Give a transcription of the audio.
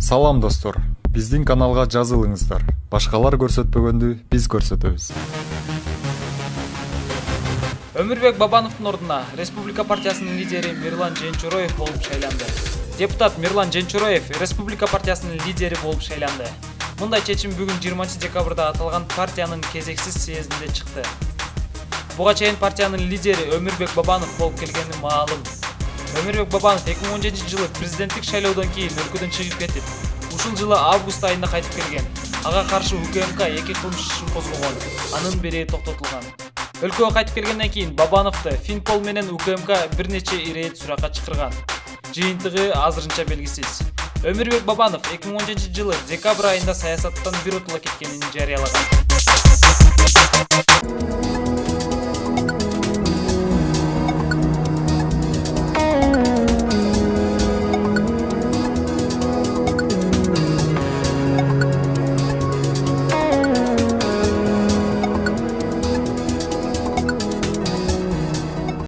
Салам достор, биздин каналга жазылыңыздар. Башкалар көрсөтпөгөндү биз көрсөтөбүз. Өмүрбек Бабановдун ордуна Республика партиясынын лидери Мирлан Женчуроев болуп шайланды. Депутат Мирлан Женчуроев Республика партиясынын лидери болуп шайланды. Мындай чечим бүгүн 20 декабрда аталган партиянын кезексиз съездинде чыкты. Буга чейин партиянын лидери Өмүрбек Бабанов болуп келгени маалым. Өмүрбек Бабанов 2017 жылы президенттик шайлоодон кийин өлкөдөн чыгып кетип, ушул жылы август айында кайтып келген. Ага каршы УКМК 2 кылмыш ишин козгогон, анын бири токтотулган. Өлкөгө кайтып келгенден кийин Бабановду Финпол менен УКМК бир нече ирет суракка чакырган. Жыйынтыгы азырынча белгисиз. Өмүрбек Бабанов 2017 жылы декабрь айында саясаттан биротула кеткенин жарыялаган.